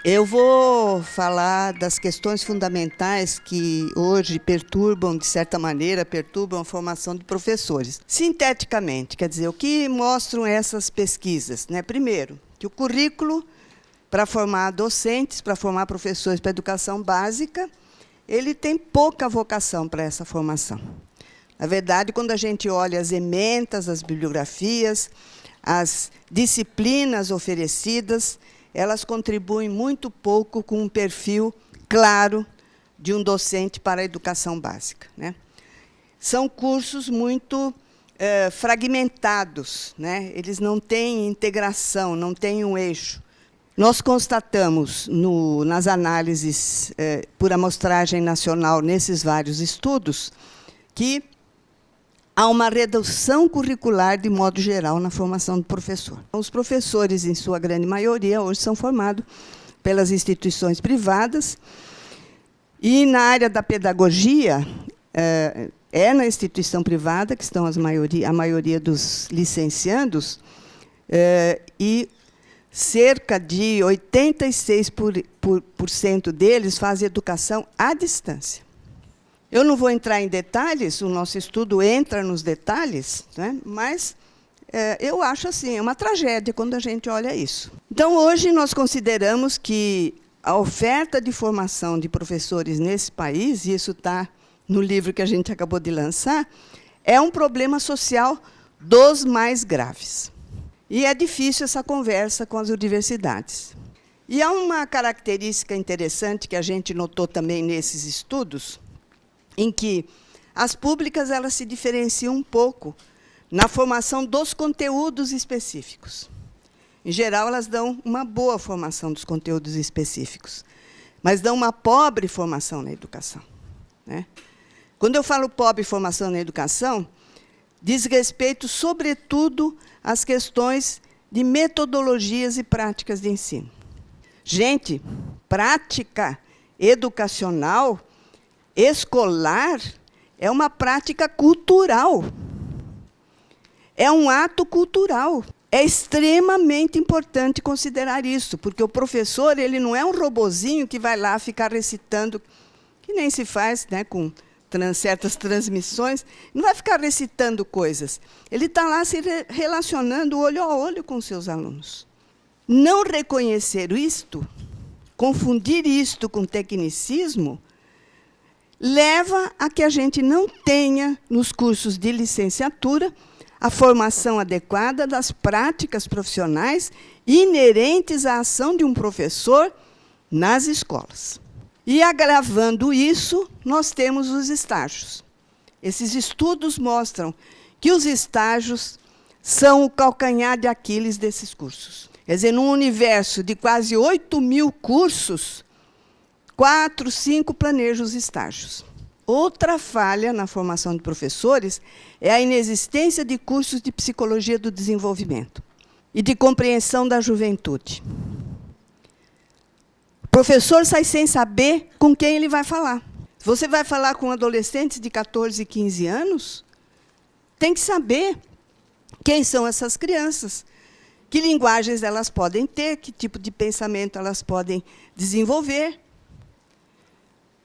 Eu vou falar das questões fundamentais que hoje perturbam, de certa maneira, perturbam a formação de professores. Sinteticamente, quer dizer, o que mostram essas pesquisas? Primeiro, que o currículo para formar docentes, para formar professores para a educação básica, ele tem pouca vocação para essa formação. Na verdade, quando a gente olha as ementas, as bibliografias, as disciplinas oferecidas, elas contribuem muito pouco com um perfil claro de um docente para a educação básica. São cursos muito fragmentados, eles não têm integração, não têm um eixo. Nós constatamos, nas análises por amostragem nacional, nesses vários estudos, que há uma redução curricular, de modo geral, na formação do professor. Os professores, em sua grande maioria, hoje são formados pelas instituições privadas, e, na área da pedagogia, é na instituição privada que estão a maioria dos licenciandos, e cerca de 86% deles fazem educação à distância. Eu não vou entrar em detalhes, o nosso estudo entra nos detalhes, mas eu acho assim, é uma tragédia quando a gente olha isso. Então, hoje, nós consideramos que a oferta de formação de professores nesse país, e isso está no livro que a gente acabou de lançar, é um problema social dos mais graves. E é difícil essa conversa com as universidades. E há uma característica interessante que a gente notou também nesses estudos, em que as públicas elas se diferenciam um pouco na formação dos conteúdos específicos. Em geral, elas dão uma boa formação dos conteúdos específicos, mas dão uma pobre formação na educação. Quando eu falo pobre formação na educação, diz respeito, sobretudo, às questões de metodologias e práticas de ensino. Gente, prática educacional escolar é uma prática cultural. É um ato cultural. É extremamente importante considerar isso, porque o professor ele não é um robozinho que vai lá ficar recitando, que nem se faz com certas transmissões, não vai ficar recitando coisas. Ele está lá se relacionando olho a olho com os seus alunos. Não reconhecer isto, confundir isto com tecnicismo, leva a que a gente não tenha, nos cursos de licenciatura, a formação adequada das práticas profissionais inerentes à ação de um professor nas escolas. E, agravando isso, nós temos os estágios. Esses estudos mostram que os estágios são o calcanhar de Aquiles desses cursos. Quer dizer, num universo de quase 8.000 cursos, 4, 5 planejam os estágios. Outra falha na formação de professores é a inexistência de cursos de psicologia do desenvolvimento e de compreensão da juventude. O professor sai sem saber com quem ele vai falar. Você vai falar com adolescentes de 14 e 15 anos? Tem que saber quem são essas crianças, que linguagens elas podem ter, que tipo de pensamento elas podem desenvolver,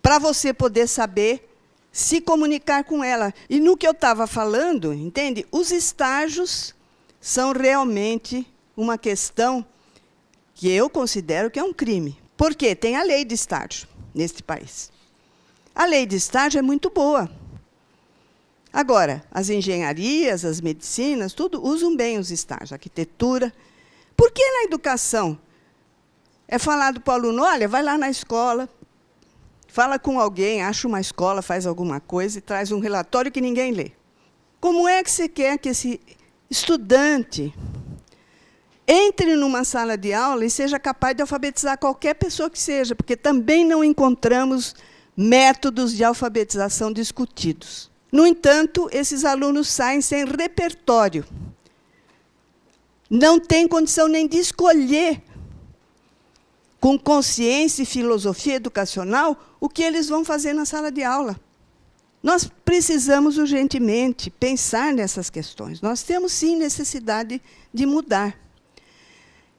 para você poder saber se comunicar com ela. E no que eu estava falando, entende? Os estágios são realmente uma questão que eu considero que é um crime. Por quê? Tem a lei de estágio neste país. A lei de estágio é muito boa. Agora, as engenharias, as medicinas, tudo usam bem os estágios, a arquitetura. Por que na educação é falado para o aluno, olha, vai lá na escola, fala com alguém, acha uma escola, faz alguma coisa e traz um relatório que ninguém lê? Como é que você quer que esse estudante entre numa sala de aula e seja capaz de alfabetizar qualquer pessoa que seja, porque também não encontramos métodos de alfabetização discutidos. No entanto, esses alunos saem sem repertório. Não têm condição nem de escolher, com consciência e filosofia educacional, o que eles vão fazer na sala de aula. Nós precisamos urgentemente pensar nessas questões. Nós temos, sim, necessidade de mudar.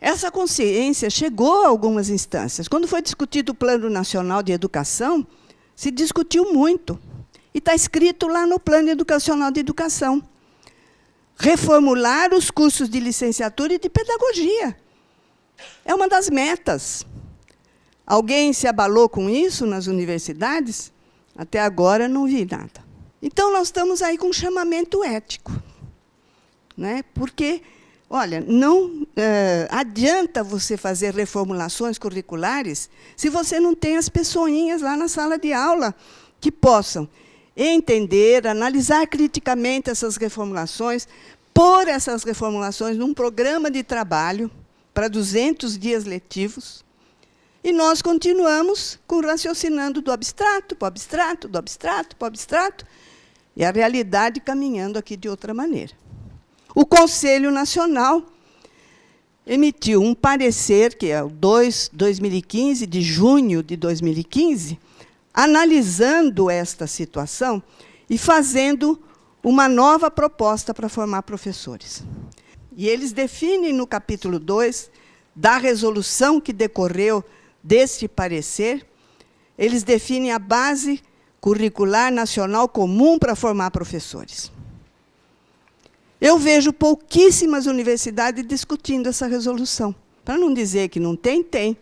Essa consciência chegou a algumas instâncias. Quando foi discutido o Plano Nacional de Educação, se discutiu muito. E está escrito lá no Plano Educacional de Educação. Reformular os cursos de licenciatura e de pedagogia. É uma das metas. Alguém se abalou com isso nas universidades? Até agora não vi nada. Então, nós estamos aí com um chamamento ético. Né? Porque, olha, não adianta você fazer reformulações curriculares se você não tem as pessoinhas lá na sala de aula que possam entender, analisar criticamente essas reformulações, pôr essas reformulações num programa de trabalho para 200 dias letivos, e nós continuamos raciocinando do abstrato para o abstrato, do abstrato para o abstrato, e a realidade caminhando aqui de outra maneira. O Conselho Nacional emitiu um parecer, que é o 2015, de junho de 2015, analisando esta situação e fazendo uma nova proposta para formar professores. E eles definem, no capítulo 2, da resolução que decorreu deste parecer, eles definem a base curricular nacional comum para formar professores. Eu vejo pouquíssimas universidades discutindo essa resolução. Para não dizer que não tem, tem.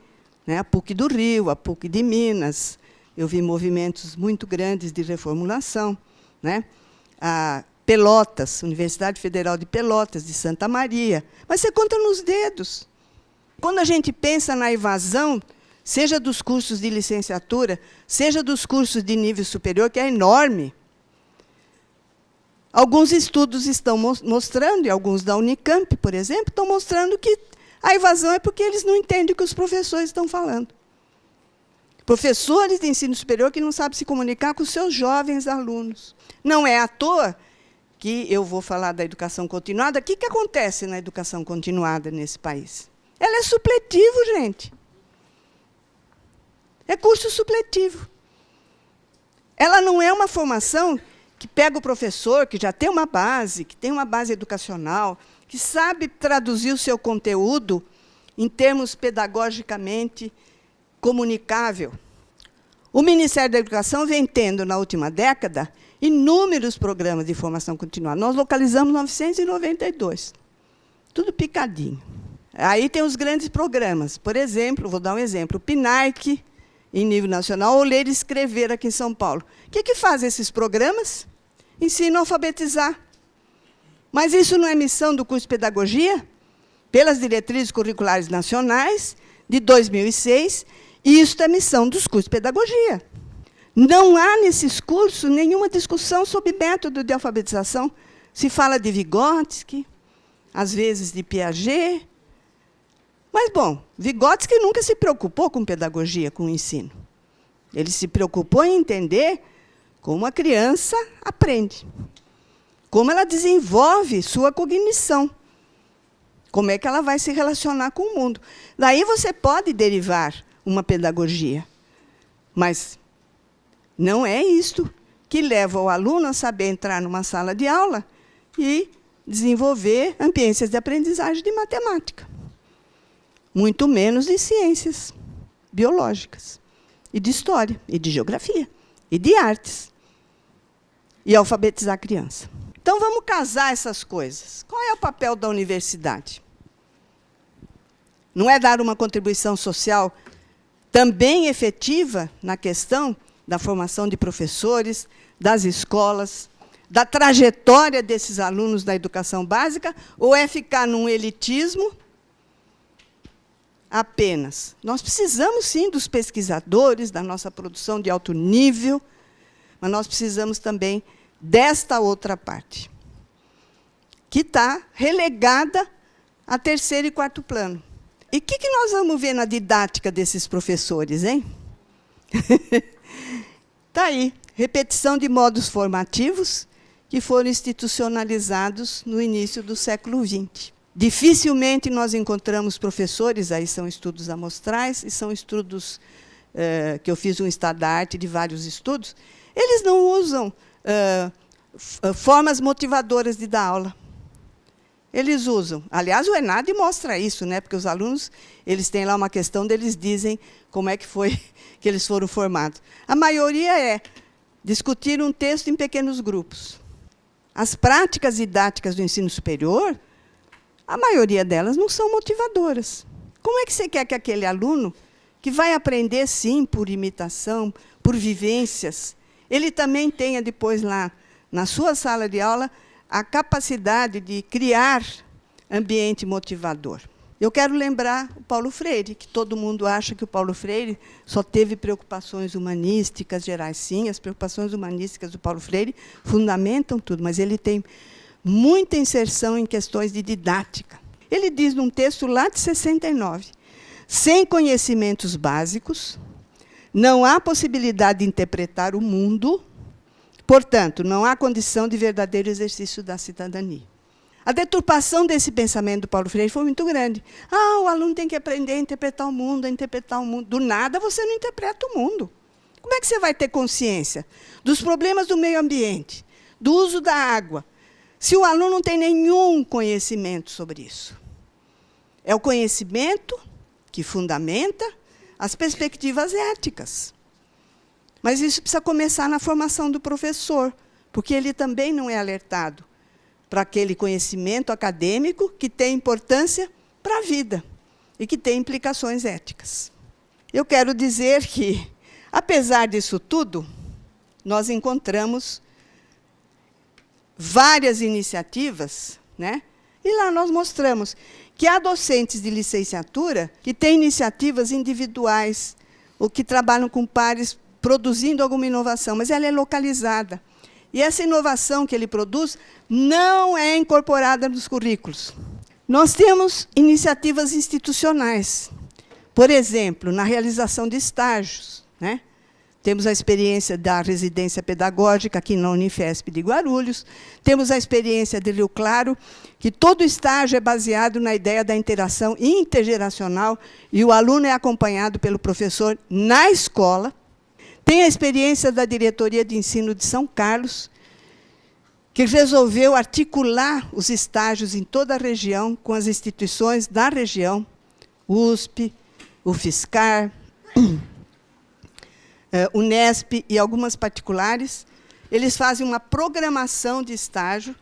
Né? A PUC do Rio, a PUC de Minas. Eu vi movimentos muito grandes de reformulação. Né? A Pelotas, Universidade Federal de Pelotas, de Santa Maria. Mas você conta nos dedos. Quando a gente pensa na evasão, seja dos cursos de licenciatura, seja dos cursos de nível superior, que é enorme, alguns estudos estão mostrando, e alguns da Unicamp, por exemplo, estão mostrando que a evasão é porque eles não entendem o que os professores estão falando. Professores de ensino superior que não sabem se comunicar com os seus jovens alunos. Não é à toa que eu vou falar da educação continuada. O que acontece na educação continuada nesse país? Ela é supletivo, gente. É curso supletivo. Ela não é uma formação que pega o professor, que já tem uma base, que tem uma base educacional, que sabe traduzir o seu conteúdo em termos pedagogicamente comunicável. O Ministério da Educação vem tendo, na última década, inúmeros programas de formação continuada. Nós localizamos 992. Tudo picadinho. Aí tem os grandes programas. Por exemplo, vou dar um exemplo, o PNAEC, em nível nacional, ou Ler e Escrever, aqui em São Paulo. O que fazem esses programas? Ensinam a alfabetizar. Mas isso não é missão do curso de Pedagogia? Pelas diretrizes curriculares nacionais, de 2006, e isso é missão dos cursos de Pedagogia. Não há, nesses cursos, nenhuma discussão sobre método de alfabetização. Se fala de Vygotsky, às vezes de Piaget. Mas, bom, Vygotsky nunca se preocupou com pedagogia, com o ensino. Ele se preocupou em entender como a criança aprende, como ela desenvolve sua cognição, como é que ela vai se relacionar com o mundo. Daí você pode derivar uma pedagogia, mas não é isto que leva o aluno a saber entrar numa sala de aula e desenvolver ambiências de aprendizagem de matemática. Muito menos de ciências biológicas, e de história, e de geografia, e de artes. E alfabetizar a criança. Então, vamos casar essas coisas. Qual é o papel da universidade? Não é dar uma contribuição social também efetiva na questão da formação de professores, das escolas, da trajetória desses alunos da educação básica, ou é ficar num elitismo apenas? Nós precisamos, sim, dos pesquisadores, da nossa produção de alto nível, mas nós precisamos também desta outra parte, que está relegada a terceiro e quarto plano. E o que nós vamos ver na didática desses professores, hein? Está aí, repetição de modos formativos que foram institucionalizados no início do século XX. Dificilmente nós encontramos professores, aí são estudos amostrais, e são estudos que eu fiz um estadarte de vários estudos, eles não usam formas motivadoras de dar aula. eles usam? Aliás, o ENAD mostra isso, né? Porque os alunos eles têm lá uma questão deles dizem como é que foi que eles foram formados. A maioria é discutir um texto em pequenos grupos. As práticas didáticas do ensino superior, a maioria delas não são motivadoras. Como é que você quer que aquele aluno, que vai aprender, sim, por imitação, por vivências, ele também tenha depois lá, na sua sala de aula, a capacidade de criar ambiente motivador? Eu quero lembrar o Paulo Freire, que todo mundo acha que o Paulo Freire só teve preocupações humanísticas gerais. Sim, as preocupações humanísticas do Paulo Freire fundamentam tudo, mas ele tem muita inserção em questões de didática. Ele diz num texto lá de 69, sem conhecimentos básicos, não há possibilidade de interpretar o mundo, portanto, não há condição de verdadeiro exercício da cidadania. A deturpação desse pensamento do Paulo Freire foi muito grande. O aluno tem que aprender a interpretar o mundo, a interpretar o mundo. Do nada, você não interpreta o mundo. Como é que você vai ter consciência dos problemas do meio ambiente, do uso da água, se o aluno não tem nenhum conhecimento sobre isso? É o conhecimento que fundamenta as perspectivas éticas. Mas isso precisa começar na formação do professor, porque ele também não é alertado para aquele conhecimento acadêmico que tem importância para a vida e que tem implicações éticas. Eu quero dizer que, apesar disso tudo, nós encontramos várias iniciativas, né? E lá nós mostramos que há docentes de licenciatura que têm iniciativas individuais, ou que trabalham com pares produzindo alguma inovação, mas ela é localizada. E essa inovação que ele produz não é incorporada nos currículos. Nós temos iniciativas institucionais. Por exemplo, na realização de estágios, né? Temos a experiência da residência pedagógica aqui na Unifesp de Guarulhos. Temos a experiência de Rio Claro, que todo estágio é baseado na ideia da interação intergeracional e o aluno é acompanhado pelo professor na escola. Tem a experiência da Diretoria de Ensino de São Carlos, que resolveu articular os estágios em toda a região com as instituições da região, USP, UFSCar, Unesp e algumas particulares. Eles fazem uma programação de estágio,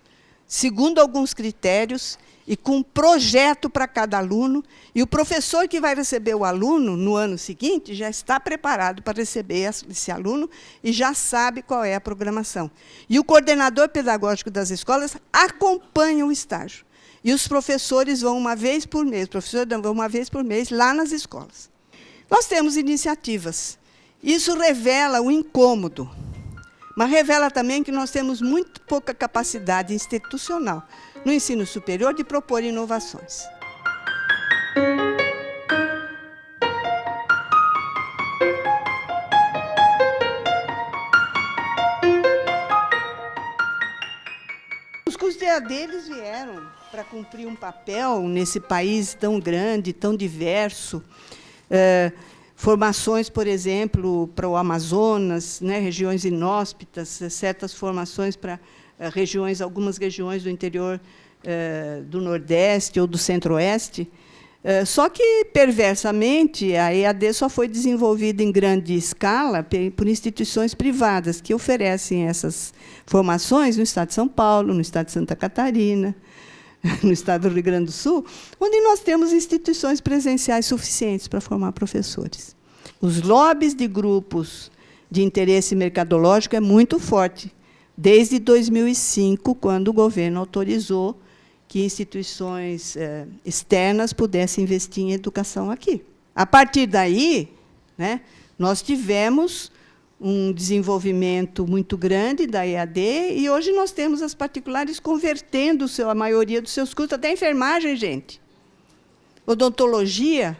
segundo alguns critérios, e com um projeto para cada aluno, e o professor que vai receber o aluno no ano seguinte já está preparado para receber esse aluno e já sabe qual é a programação. E o coordenador pedagógico das escolas acompanha o estágio. E os professores vão uma vez por mês, lá nas escolas. Nós temos iniciativas. Isso revela o incômodo, mas revela também que nós temos muito pouca capacidade institucional no ensino superior de propor inovações. Os cursos de EAD eles vieram para cumprir um papel nesse país tão grande, tão diverso. Formações, por exemplo, para o Amazonas, né, regiões inóspitas, certas formações para algumas regiões do interior do Nordeste ou do Centro-Oeste. Só que, perversamente, a EAD só foi desenvolvida em grande escala por instituições privadas, que oferecem essas formações no Estado de São Paulo, no Estado de Santa Catarina, no Estado do Rio Grande do Sul, onde nós temos instituições presenciais suficientes para formar professores. Os lobbies de grupos de interesse mercadológico é muito forte, desde 2005, quando o governo autorizou que instituições externas pudessem investir em educação aqui. A partir daí, né, nós tivemos um desenvolvimento muito grande da EAD, e hoje nós temos as particulares convertendo a maioria dos seus cursos, até enfermagem, gente. Odontologia.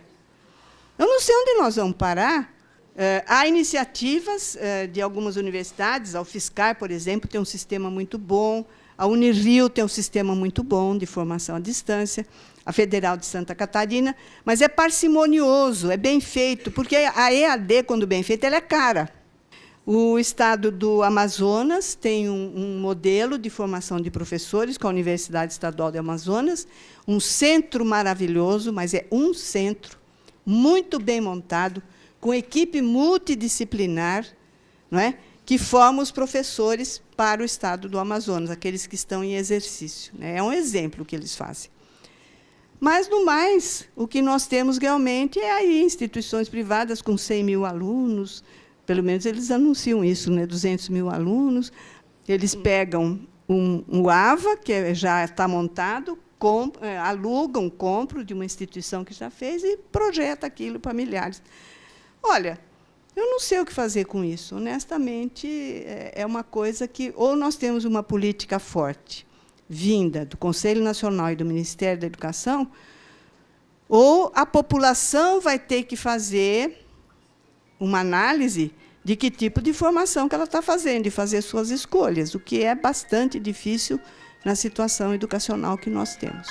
Eu não sei onde nós vamos parar. Há iniciativas de algumas universidades, a UFSCar, por exemplo, tem um sistema muito bom, a Unirio tem um sistema muito bom de formação à distância, a Federal de Santa Catarina, mas é parcimonioso, é bem feito, porque a EAD, quando bem feita, ela é cara. O estado do Amazonas tem um modelo de formação de professores com a Universidade Estadual do Amazonas, um centro maravilhoso, mas é um centro muito bem montado, com equipe multidisciplinar, não é? Que forma os professores para o estado do Amazonas, aqueles que estão em exercício, né? É um exemplo que eles fazem. Mas, no mais, o que nós temos realmente é aí instituições privadas com 100 mil alunos, pelo menos eles anunciam isso, né? 200 mil alunos. Eles pegam um AVA, que já está montado, alugam, compram de uma instituição que já fez e projeta aquilo para milhares. Olha, eu não sei o que fazer com isso. Honestamente, é uma coisa que ou nós temos uma política forte, vinda do Conselho Nacional e do Ministério da Educação, ou a população vai ter que fazer uma análise de que tipo de formação que ela está fazendo e fazer suas escolhas, o que é bastante difícil na situação educacional que nós temos.